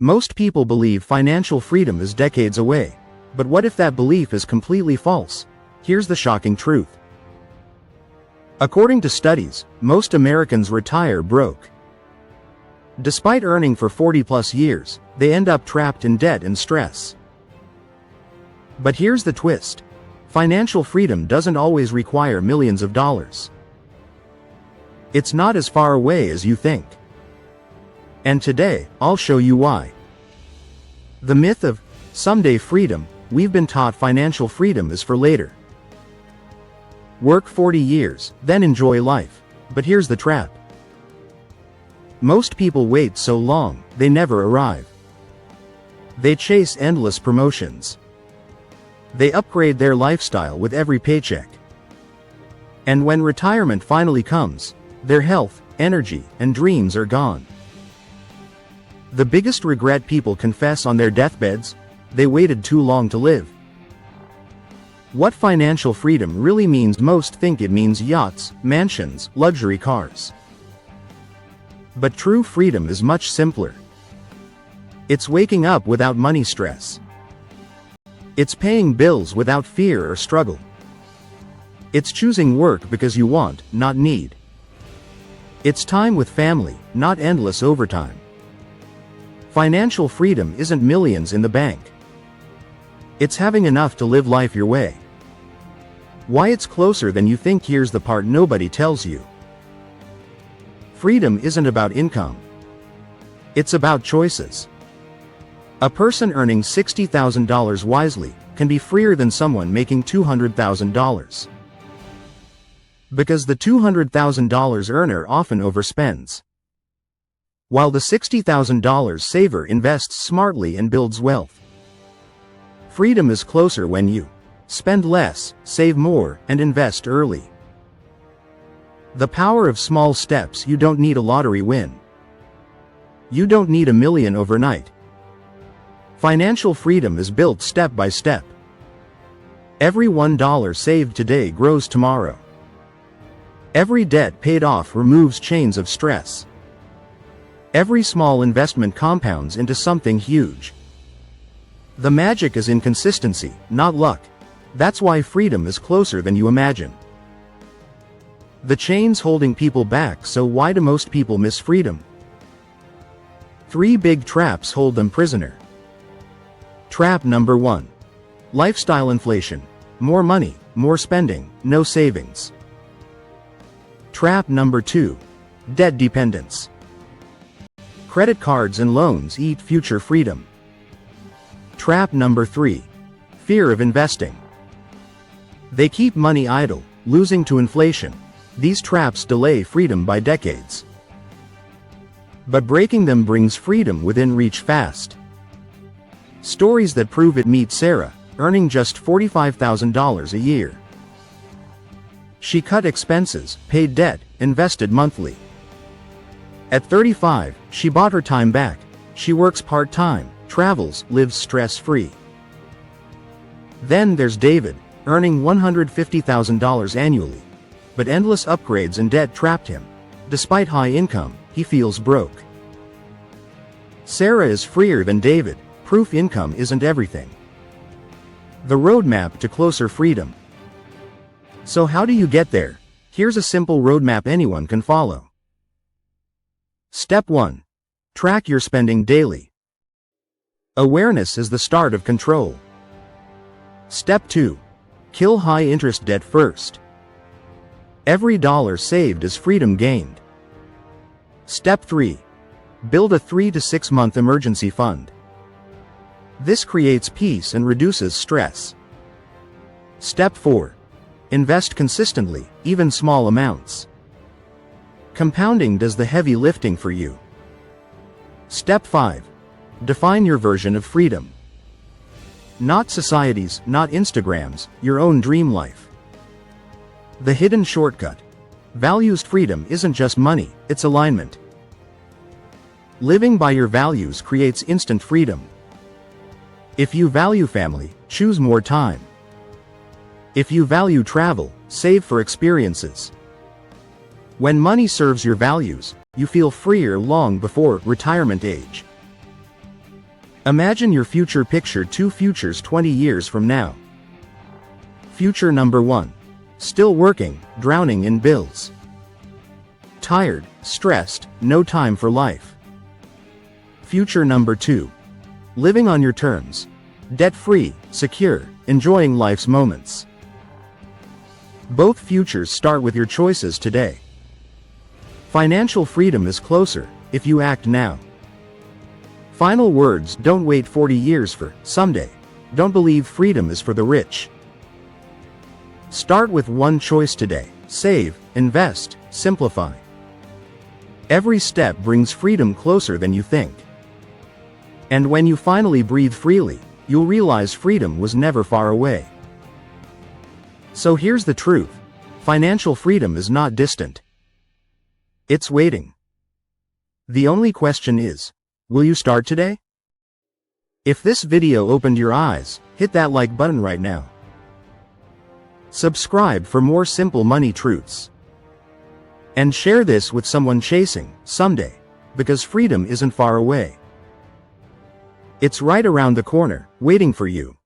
Most people believe financial freedom is decades away. But what if that belief is completely false? Here's the shocking truth. According to studies, most Americans retire broke. Despite earning for 40+ years, they end up trapped in debt and stress. But here's the twist. Financial freedom doesn't always require millions of dollars. It's not as far away as you think. And today, I'll show you why. The myth of someday freedom. We've been taught financial freedom is for later. Work 40 years, then enjoy life. But here's the trap. Most people wait so long, they never arrive. They chase endless promotions. They upgrade their lifestyle with every paycheck. And when retirement finally comes, their health, energy, and dreams are gone. The biggest regret people confess on their deathbeds? They waited too long to live. What financial freedom really means? Most think it means yachts, mansions, luxury cars. But true freedom is much simpler. It's waking up without money stress. It's paying bills without fear or struggle. It's choosing work because you want, not need. It's time with family, not endless overtime. Financial freedom isn't millions in the bank. It's having enough to live life your way. Why it's closer than you think? Here's the part nobody tells you. Freedom isn't about income. It's about choices. A person earning $60,000 wisely can be freer than someone making $200,000. Because the $200,000 earner often overspends, while the $60,000 saver invests smartly and builds wealth. Freedom is closer when you spend less, save more, and invest early. The power of small steps. You don't need a lottery win. You don't need $1 million overnight. Financial freedom is built step by step. Every $1 saved today grows tomorrow. Every debt paid off removes chains of stress. Every small investment compounds into something huge. The magic is in consistency, not luck. That's why freedom is closer than you imagine. The chains holding people back. So why do most people miss freedom? 3 big traps hold them prisoner. Trap number 1. Lifestyle inflation. More money, more spending, no savings. Trap number 2. Debt dependence. Credit cards and loans eat future freedom. Trap number 3. Fear of investing. They keep money idle, losing to inflation. These traps delay freedom by decades. But breaking them brings freedom within reach fast. Stories that prove it. Meet Sarah, earning just $45,000 a year. She cut expenses, paid debt, invested monthly. At 35, she bought her time back. She works part-time, travels, lives stress-free. Then there's David, earning $150,000 annually. But endless upgrades and debt trapped him. Despite high income, he feels broke. Sarah is freer than David. Proof income isn't everything. The roadmap to closer freedom. So how do you get there? Here's a simple roadmap anyone can follow. Step 1. Track your spending daily. Awareness is the start of control. Step 2. Kill high-interest debt first. Every dollar saved is freedom gained. Step 3. Build a 3 to 6 month emergency fund. This creates peace and reduces stress. Step 4. Invest consistently, even small amounts. Compounding does the heavy lifting for you. Step 5. Define your version of freedom. Not society's, not Instagram's, your own dream life. The hidden shortcut. Values. Freedom isn't just money, it's alignment. Living by your values creates instant freedom. If you value family, choose more time. If you value travel, save for experiences. When money serves your values, you feel freer long before retirement age. Imagine your future picture 2 futures 20 years from now. Future number 1. Still working, drowning in bills. Tired, stressed, no time for life. Future number 2. Living on your terms. Debt-free, secure, enjoying life's moments. Both futures start with your choices today. Financial freedom is closer, if you act now. Final words: don't wait 40 years for someday. Don't believe freedom is for the rich. Start with one choice today. Save, invest, simplify. Every step brings freedom closer than you think. And when you finally breathe freely, you'll realize freedom was never far away. So here's the truth. Financial freedom is not distant. It's waiting. The only question is, will you start today? If this video opened your eyes, hit that like button right now. Subscribe for more simple money truths. And share this with someone chasing someday, because freedom isn't far away. It's right around the corner, waiting for you.